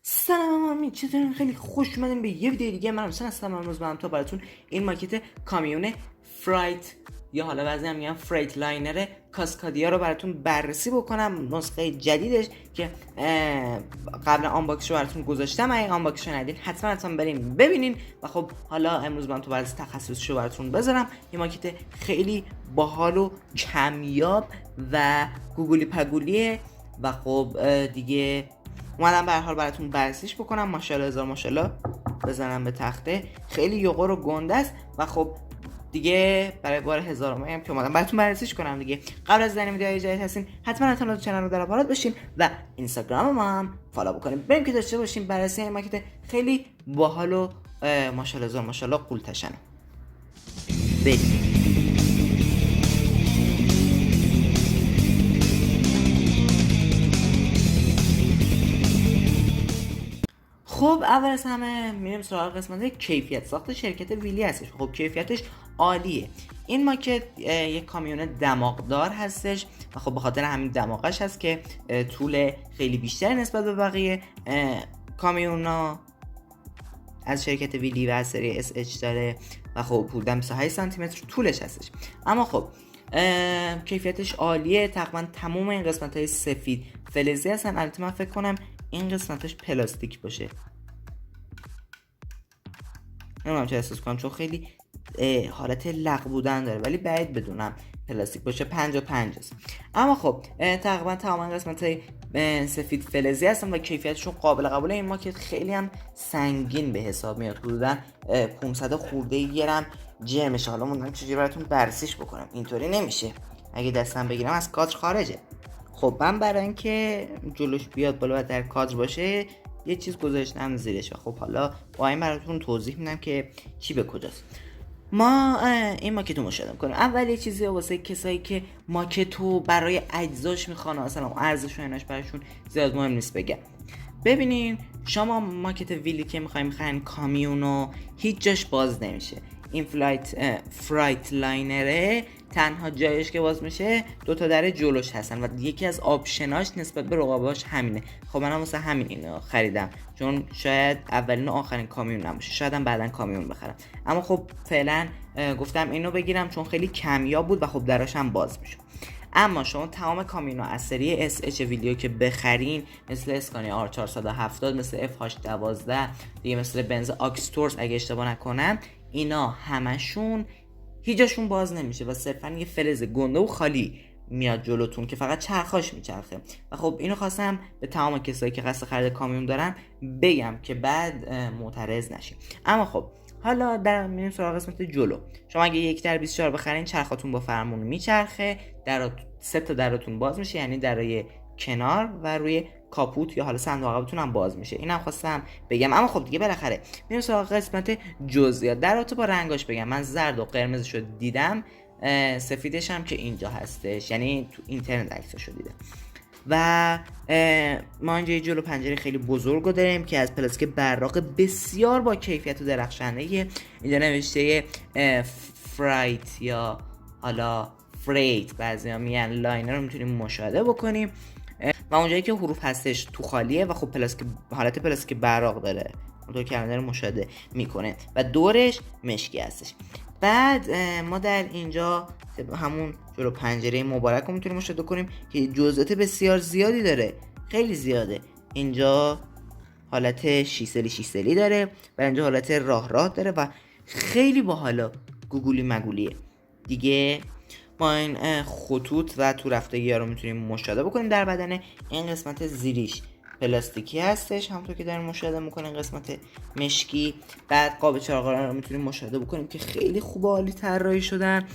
سلام امید، چطورین؟ خیلی خوش اومدین به یه ویدیو دیگه. من حسین هستم. امروز من تا براتون این ماکت کامیون فرایت یا حالا بعضی هم میگن فریت لاینر کاسکادیا رو براتون بررسی بکنم. نسخه جدیدش که قبلا آنباکس رو براتون گذاشتم. اگه آنباکس رو ندید حتما بریم ببینین. و خب حالا امروز من تو بررسی تخصصی رو براتون بذارم. این ماکت خیلی باحال و کمیاب و گوگلی پگولیه و خب دیگه اومدم به هر حال براتون بررسیش بکنم. ماشاءالله هزار ماشاءالله بزنم به تخته. خیلی یوغور و گنده است و خب دیگه برای بار هزارم هم که اومدم براتون بررسیش کنم دیگه. قبل از دیدن ویدیوهای جدید هستین حتما چنل رو در آپارات بشین و اینستاگرام ما هم فالو بکنیم. بریم که داشته باشیم بررسی این ماکت خیلی باحال و ماشاءالله هزار ماشاءالله قولتشنه. بریم. خب اول از همه میریم سراغ قسمت کیفیت ساخت. شرکت ویلی هستش. خب کیفیتش عالیه. این ماکت یک کامیون دماغدار هستش و خب به خاطر همین دماغش هست که طول خیلی بیشتر نسبت به بقیه کامیونا از شرکت ویلی و از سری SH داره و خب حدود 28 سانتی متر طولش هستش. اما خب کیفیتش عالیه. تقریبا تمام این قسمت های سفید فلزی هستن. البته من فکر کنم این قسمتش پلاستیک باشه، نمیدونم چه احساس کنم چون خیلی حالت لق بودن داره، ولی بعید بدونم پلاستیک باشه. 55 است. اما خب تقریبا تمام قسمت های سفید فلزی هستن و کیفیتشون قابل قبوله. این ماکت خیلی هم سنگین به حساب میاد، حدودا 500 خورده گرم جرمشه. حالا موندم چجوری براتون بررسیش بکنم. اینطوری نمیشه، اگه دستم بگیرم از کادر خارجه. خب من برای اینکه جلوش بیاد بالا و در کادر باشه یه چیز گذاشتم زیرش و خب حالا با این براتون توضیح میدم که چی به کجاست. ما این ماکت رو مشاهده کنیم. اول یه چیزی واسه کسایی که ماکت رو برای اجزاش میخوان، اصلا ارزش و ایناش براشون زیاد مهم نیست بگم. ببینین شما ماکت ویلی که میخواین کامیونو هیچ جاش باز نمیشه. این فرایت لاینره تنها جایش که باز میشه دوتا در جلوش هستن و یکی از آپشناش نسبت به رقاباش همینه. خب منم واسه همین اینو خریدم چون شاید اولین و آخرین کامیون نباشه، شاید هم بعدن کامیون بخرم. اما خب فعلا گفتم اینو بگیرم چون خیلی کمیاب بود و خب دراش هم باز میشه. اما شما تمام کامیونا از سری SH ویلیو که بخرین، مثل اسکانیا R470، مثل FH12 دیگه، مثل بنز آکستورس اگه اشتباه نکنم، اینا همشون هیچشون باز نمیشه و صرفا یه فلز گنده و خالی میاد جلوتون که فقط چرخاش میچرخه. و خب اینو خواستم به تمام کسایی که قصد خرید کامیون دارن بگم که بعد معترض نشین. اما خب حالا در میریم سراغ قسمت جلو. شما اگه 1 در 24 بخرین چرخاتون با فرمون میچرخه، سه تا دراتون باز میشه، یعنی درای کنار و روی کاپوت یا حالا صندوق عقبتون هم باز میشه. اینم خواستم بگم. اما خب دیگه بالاخره میریم سراغ قسمت جزئیات. دراتو با رنگاش بگم. من زرد و قرمزشو دیدم، سفیدش هم که اینجا هستش، یعنی تو اینترنت عکسشو دیدم. و ما اینجا جلو پنجره خیلی بزرگو داریم که از پلاستیک براق بسیار با کیفیت و درخشنده. اینجا نوشته فرایت یا حالا فریت، بعضیا میگن لاینر، رو میتونیم مشاهده بکنیم. و اونجایی که حروف هستش تو خالیه و خب پلاستیک، حالت پلاستیک براق داره، اون کلمه رو مشاهده میکنه و دورش مشکی هستش. بعد ما در اینجا همون جلو پنجره مبارک رو میتونیم مشاهده کنیم که جزئیات بسیار زیادی داره، خیلی زیاده. اینجا حالت شیسلی داره و اینجا حالت راه داره و خیلی باحالا گوگلی مگولیه دیگه. ما این خطوط و تو رفتگی ها رو میتونیم مشاهده بکنیم در بدن. این قسمت زیریش پلاستیکی هستش همونطور که داریم مشاهده میکنیم، قسمت مشکی. بعد قاب چراغ‌ها رو میتونیم مشاهده بکنیم که خیلی خوب عالی طراحی شدن،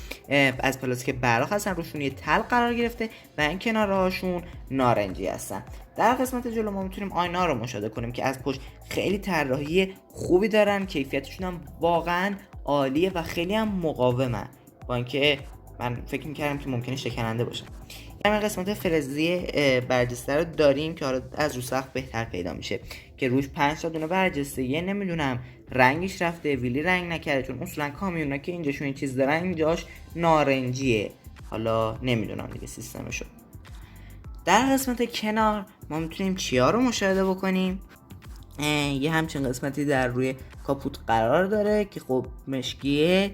از پلاستیک براق هستن، روشون یه تل قرار گرفته و این کنارهاشون نارنجی هستن. در قسمت جلو ما میتونیم آینه رو مشاهده کنیم که از پشت خیلی طراحی خوبی دارن، کیفیتشون هم واقعا عالیه و خیلی هم مقاومن، با اینکه من فکر میکردم که ممکنه شکننده باشه. همین قسمت فلزی برجسته رو داریم که حالا از رو سقف بهتر پیدا میشه که روش 5 تا دونه برجسته. یه نمیدونم رنگش رفته، ویلی رنگ نکرده، چون اصولا کامیونا که اینجاشون این چیز دارن اینجاش نارنجیه، حالا نمیدونم دیگه سیستمشو. در قسمت کنار ما میتونیم چیا رو مشاهده بکنیم؟ یه همچین قسمتی در روی کاپوت قرار داره که خب مشکیه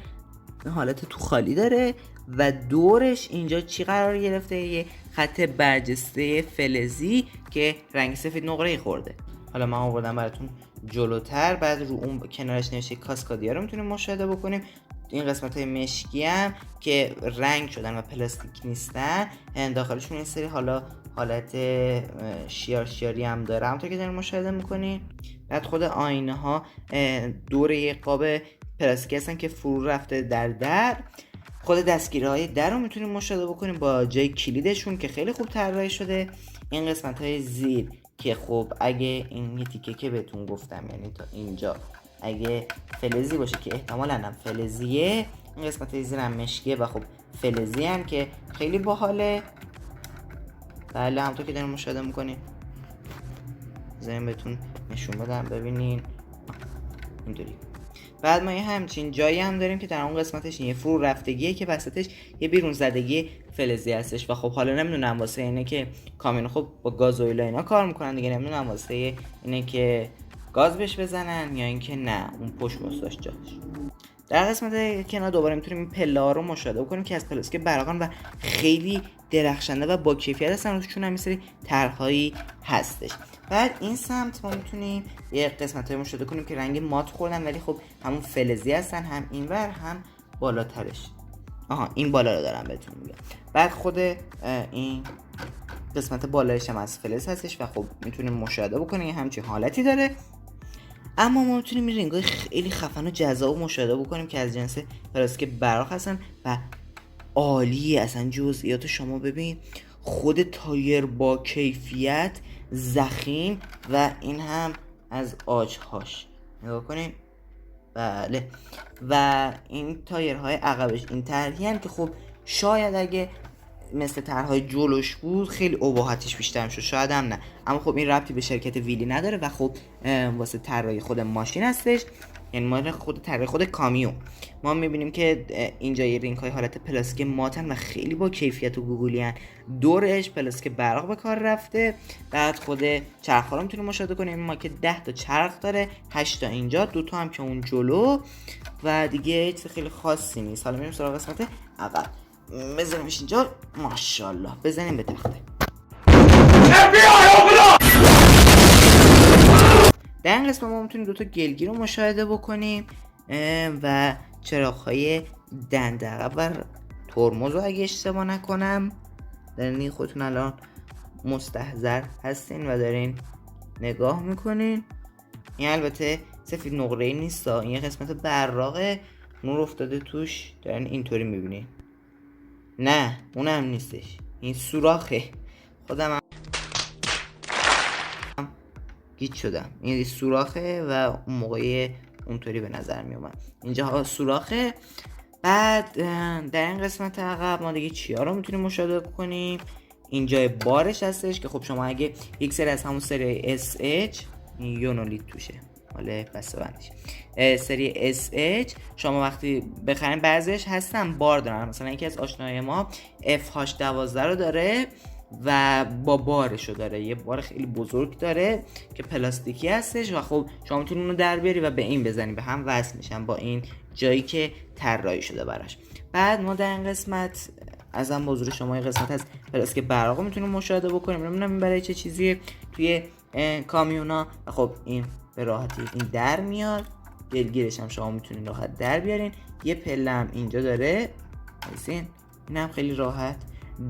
حالت تو خالی داره و دورش اینجا چی قرار گرفته؟ یه خط برجسته فلزی که رنگ سفید نقره خورده. حالا من آوردم براتون جلوتر، بعد رو اون کنارش نوشته کاسکادیا رو میتونیم مشاهده بکنیم. این قسمت های مشکی هم که رنگ شدن و پلاستیک نیستن، داخلشون این سری حالا حالت شیاری هم داره، همونطور که دارین مشاهده میکنین. بعد خود آینه ها دور یک قاب پلاستیکی هستن که فرو رفته در. خود دستگیره های در رو میتونیم مشاهده بکنیم با جای کلیدشون که خیلی خوب طراحی شده. این قسمت های زیر که خب اگه این یه تیکه که بهتون گفتم، یعنی تا اینجا اگه فلزی باشه که احتمالاً هم فلزیه، این قسمت های زیر هم مشکیه و خب فلزی هم که خیلی باحاله. بله همونطور که داریم مشاهده میکنیم، بذاریم بهتون نشون بدم ببینین اینطوری. بعد ما یه همچین جایی هم داریم که در اون قسمتش یه فرو رفتگیه که وسطش یه بیرون زدگی فلزی هستش و خب حالا نمیدونم واسه اینه که کامیون خب با گاز و اینا کار میکنن دیگه، نمیدونم واسه اینه که گاز بهش بزنن یا اینکه نه اون پشت واسش جاش. در قسمت کنار دوباره میتونیم این پله ها رو مشاهده بکنیم که از پلاستیک براقان و خیلی درخشنده و با کیفیت هستن، روشون هم یه سری طرحهایی هستش. بعد این سمت ما میتونیم یه قسمت های مشاهده کنیم که رنگ مات خوردن ولی خب همون فلزی هستن، هم اینور هم بالاترش. این بالا رو دارم بهتون میگم. بعد خود این قسمت بالایش هم از فلز هستش و خب میتونیم مشاهده بکنیم یه همچین حالتی داره. اما ما میتونیم این رنگای خیلی خفن و جذاب مشاهده بکنیم که از جنس پلاستیک براق هستن و عالیه. اصلا جزئیات شما ببین، خود تایر با کیفیت، ضخیم و این هم از آجهاش نگاه کنیم. بله و این تایرهای عقبش این طرحی هستن که خب شاید اگه مثل طرحهای جلوش بود خیلی اباحتش بیشتر میشد، شاید هم نه، اما خب این ربطی به شرکت ویلی نداره و خب واسه طراحی خود ماشین هستش، یعنی ما خود طراحی خود کامیون. ما میبینیم که اینجا یه رینگ های حالت پلاستیک ماتن و خیلی با کیفیت و گوگلی هن. دورش پلاستیک براق به کار رفته. بعد خود چرخ ها رو میتونیم مشاهده کنیم، ما که 10 تا چرخ داره، 8 تا اینجا، 2 تا هم که اون جلو و دیگه چیز خیلی خاصی نیست. حالا میریم سراغ قسمت عقب، بزنیمش اینجا، ماشاءالله بزنیم به تخته. در این قسمت ما میتونیم 2 تا گلگیر رو مشاهده بکنیم و چراغ‌های دنده عقب و ترمز رو اگه اشتباه نکنم. دارین خودتون الان مستحضر هستین و دارین نگاه میکنین. این البته سفید نقره نیست، این یه قسمت براقه، نور افتاده توش، دارین اینطوری میبینین. نه اونم نیستش، این سوراخه. خودم هم گیج شدم، این سوراخه و اون موقعی اونطوری به نظر می اومد. اینجا سوراخه. بعد در این قسمت عقب ما دیگه چیا رو میتونیم مشاهده کنیم؟ اینجا بارش هستش که خب شما اگه یک سری از همون سری SH یونولیت توشه، حالا بسته بندش سری SH شما وقتی بخرین بعضیش هستن بار دارن، مثلا یکی از آشنای ما FH12 رو داره و با بارشو داره، یه بار خیلی بزرگ داره که پلاستیکی هستش و خب شما میتونید اونو در بیاری و به این بزنی، به هم وصل میشن با این جایی که طراحی شده براش. بعد ما در این قسمت ازم بزرگ شما این قسمت از پلاستیک براق میتونیم مشاهده بکنیم، نمیدونم این برای چه چیزیه توی کامیونا. و خب این به راحتی این در میاد، گلگیرش هم شما میتونید راحت در بیارین. یه پله هم اینجا داره، ببین اینم خیلی راحت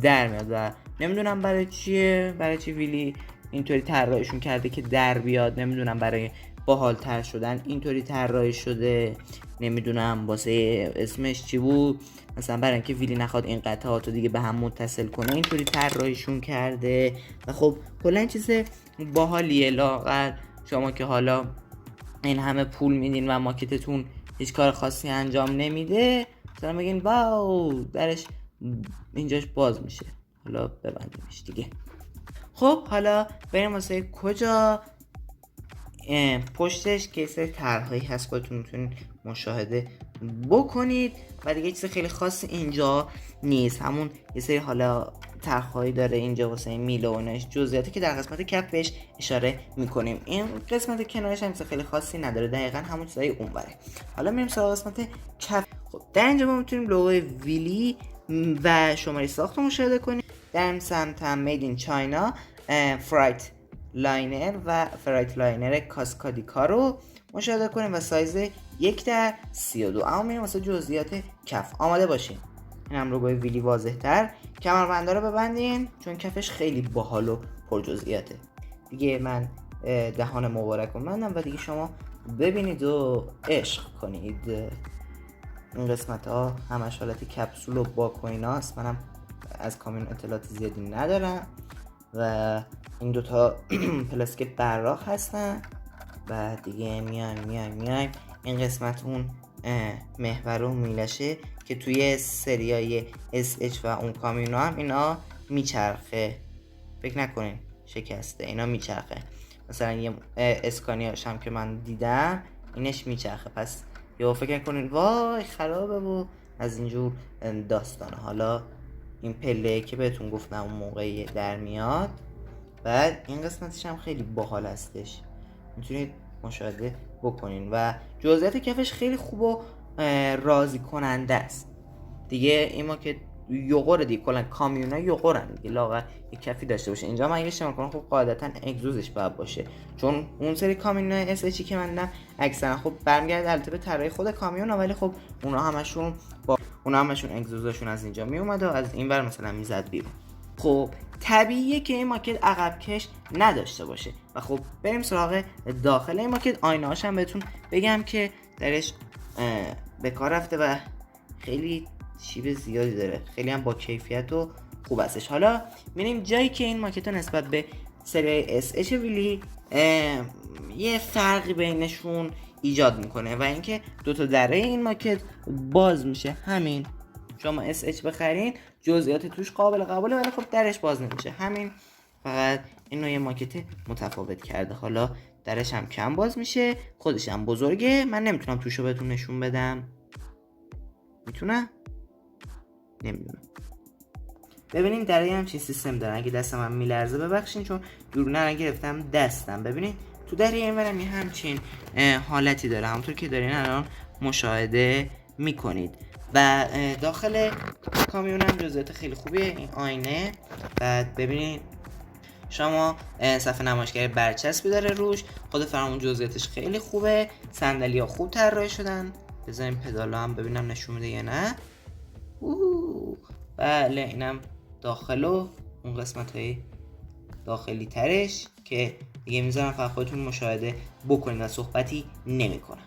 در میاد و نمیدونم برای چیه، برای چی ویلی اینطوری طراحیشون کرده که در بیاد. نمیدونم برای باحال‌تر شدن اینطوری طراحی شده، نمیدونم واسه اسمش چی بود، مثلا برای اینکه ویلی نخواد این قطعات رو دیگه به هم متصل کنه اینطوری طراحیشون کرده. و خب کلا این چیز باحالیه، لااقل شما که حالا این همه پول میدین و ماکتتون هیچ کار خاصی انجام نمیده، مثلا بگین واو درش اینجاش باز میشه، حالا ببندیمش دیگه. خب حالا بریم واسه کجا. پشتش که سری طرحهایی هست خودتون میتونید مشاهده بکنید و دیگه چیز خیلی خاص اینجا نیست، همون یه سری حالا ترخهایی داره اینجا واسه میله و ایناش، جزئیاتی که در قسمت کف بهش اشاره میکنیم. این قسمت کنارش هم خیلی خاصی نداره، دقیقاً همون چیزای اونوره. حالا میریم سراغ قسمت کف. خب در اینجا ما میتونیم لوگوی ویلی و شماره ساخت رو مشاهده کنیم. در این سمت هم مید این چاینا، فرایت لاینر و فرایت لاینر کاسکادیکا رو مشاهده کنیم و سایز 1:32. اما میریم واسه جزئیات کف. آماده باشین. این هم لوگوی ویلی واضح تر. کمربنده رو ببندین چون کفش خیلی باحال و پر جزئیاته. دیگه من دهان مبارک رو بندم و دیگه شما ببینید و عشق کنید. این قسمت ها همش حالت کپسول و باک و ایناست. منم از کامیون اطلاعات زیادی ندارم و این دوتا پلاستیک براق هستن و دیگه میایم این قسمت اون محور و میلشه که توی سریای SH و اون کامیون هم اینا میچرخه. فکر نکنین شکسته، اینا میچرخه. مثلا یه اسکانیاش هم که من دیدم اینش میچرخه، پس یا فکر کنین وای خرابه و از اینجور داستانه. حالا این پله که بهتون گفتم اون موقعی در میاد. بعد این قسمتش هم خیلی باحال هستش، میتونید مشاهده بکنین و جزئیات کفش خیلی خوب و راضی کننده است. دیگه این ما که یوغور دیگه کلا کامیونا یوغورن دیگه، لاغر یک کفی داشته باشه. اینجا من اگه اشتباه کنم خب قاعدتا اگزوزش باید باشه، چون اون سری کامیونای اس اچی که من دیدم اکثرا خب برمیگرده البته به طراحی خود کامیونا، ولی خب اونا همشون اگزوزشون از اینجا می اومد و از اینور مثلا میزد بیرون. خب طبیعیه که این ماکت عقب کش نداشته باشه و خب بریم سراغ داخل این ماکت. آینه‌هاش هم بهتون بگم که درش به کار رفته و خیلی شیب زیادی داره، خیلی هم با کیفیت و خوب هستش. حالا میریم جایی که این ماکت نسبت به سری SH ویلی یه فرقی بینشون ایجاد میکنه و اینکه دوتا دره این ماکت باز میشه. همین شما SH بخرین جزئیات توش قابل قبوله ولی خب درش باز نمیشه. همین فقط این نوع ماکت متفاوت کرده. حالا درش هم کم باز میشه، خودش هم بزرگه. من نمیتونم توشو بهتون نشون بدم. میتونم؟ نمیدونم. ببینین دره هم چی سیستم داره. اگه دستم هم میلرزه ببخشین چون دورونه رو گرفتم دستم. ببینین تو دره اینورم یه همچین حالتی داره، همونطور که دارین الان مشاهده میکنید. و داخل کامیون هم جزئیات خیلی خوبیه. این آینه، بعد ببینید شما صفحه نمایشگر برچسبی داره روش، خود فرمون جزئیاتش خیلی خوبه. صندلی‌ها خوب طراحی شدن. بذاریم پدالا هم ببینم نشون میده یا نه. بله اینم داخل و اون قسمت های داخلی ترش که دیگه میذارم فقط خودتون مشاهده بکنید و صحبتی نمی کنم.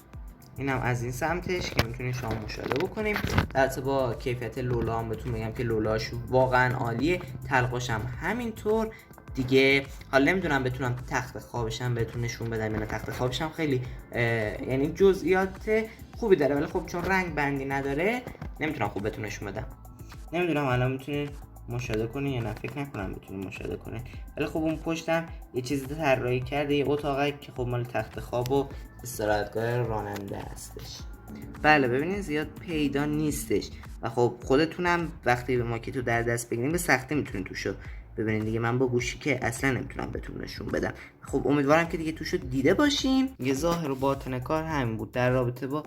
اینم از این سمتش که میتونید شما مشاهده بکنیم. البته با کیفیت لولا هم بهتون بگم که لولاش واقعا عالیه، تلقاش هم همینطور دیگه. حالا نمیدونم بتونم تخت خوابش هم بهتون نشون بدم یا نه. تخت خوابش هم خیلی یعنی جزئیات خوبی داره ولی خب چون رنگ بندی نداره نمیتونم خوب بهتون نشون بدم. نمیدونم الان میتونید مشاهده کنین یا نه، فکر نکنم بتونید مشاهده کنین. ولی خب اون پشتم یه چیزی طراحی کرده، یه اتاقی که خب مال تخت خواب و استراحتگاه راننده هستش. بله ببینید زیاد پیدا نیستش و خب خودتونم وقتی به ماکتو در دست بگیرین به سختی میتونید توشو ببینید دیگه. من با گوشی که اصلا نمیتونم بهتون نشون بدم. خب امیدوارم که دیگه توشو دیده باشین. یه ظاهر و باطن کار همین بود. در رابطه با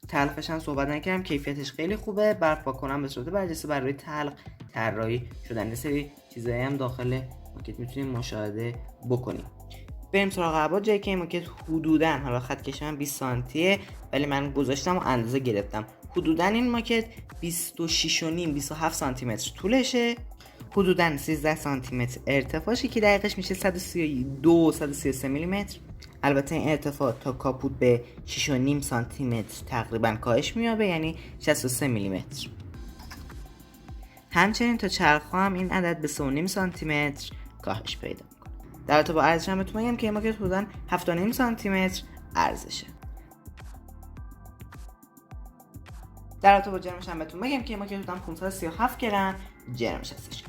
تلقش هم صحبت نکردم، کیفیتش خیلی خوبه. برپا کنم به صورت برجسته برای تلق طراحی شدن. یه سری چیزایی هم داخل ماکت میتونید مشاهده بکنید. بریم سراغ ابعاد. جایی که این ماکت حدوداً، حالا خط کشم 20 سانتیه ولی من گذاشتم و اندازه گرفتم، حدوداً این ماکت 26.5 27 سانتی متر طولشه، حدوداً 13 سانتی متر ارتفاعشه که دقیقش میشه 132 133 میلی متر. البته این ارتفاع تا کاپوت به 6.5 سانتی متر تقریبا کاهش میابه، یعنی 63 میلی متر. همچنین تا چرخ هم این عدد به 3.5 سانتی متر کاهش پیدا میکنه. در رابطه با عرضش هم بهتون بگم که این ماکت حدوداً 7.5 سانتی متر عرضشه. در رابطه با جرمش هم بهتون بگم که این ماکت حدوداً 537 گرم جرمش هستش.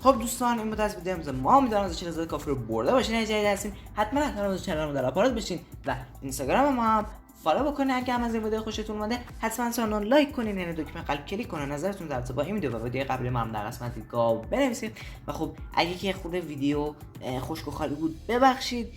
خب دوستان این بود از ویدیو امروز ما. امیدوارم از چنل کافی رو برده باشین. اگه جدید هستین حتما از چنل رو در آپارات بشین و اینستاگرام ما هم فالو بکنید. اگه هم از این ویدیو خوشتون اومده حتما کانال لایک کنید، یعنی دکمه قلب کلیک کنید، نظرتون در رابطه با این ویدیو و ویدیو قبلی ما هم در قسمت گاو بنویسید. و خب اگه که خود ویدیو خشک و خالی بود ببخشید،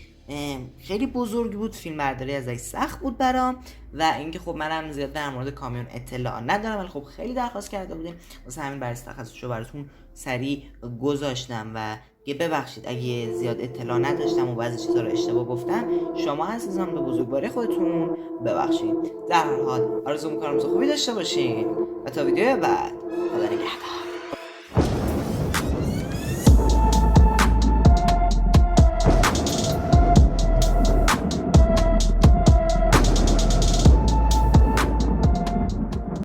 خیلی بزرگ بود، فیلم برداری ازش سخت بود برام و اینکه خب منم زیاد در مورد کامیون اطلاع ندارم، ولی خب خیلی درخواست کرده بودیم واسه همین بررسی تخصصیشو براتون سریع گذاشتم و یه ببخشید اگه زیاد اطلاع نداشتم و بعضی چیزا رو اشتباه گفتم، شما عزیزان به بزرگواری خودتون ببخشید. در هر حال آرزو می‌کنم روز خوبی داشته باشین و تا ویدیو بعد خدا نگهدار.